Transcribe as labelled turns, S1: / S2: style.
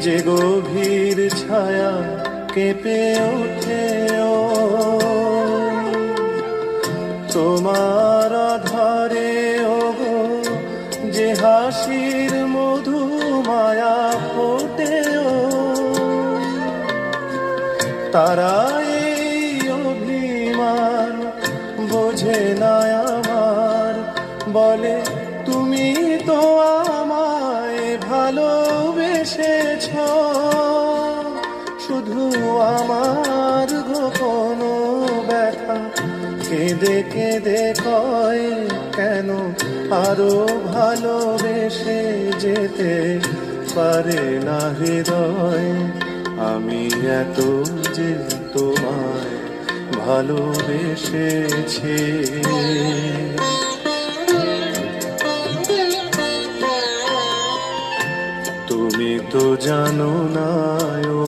S1: যে গভীর ছায়া কেঁপে ওঠে ও তোমার আধারে ও গো, যে হাসির মধু মায়া ফোটে ও তারা এই অভিমান বোঝে না আমার, বলে তুমি তো আমায় ভালোবেসেছ, শুধু আমার গোপন ব্যথা কেঁদে কেঁদে কয় কেন আরো ভালোবেসে যেতে পারে না হৃদয়। আমি এত যে তোমায় ভালোবেসেছি, তুমি তো জানো না।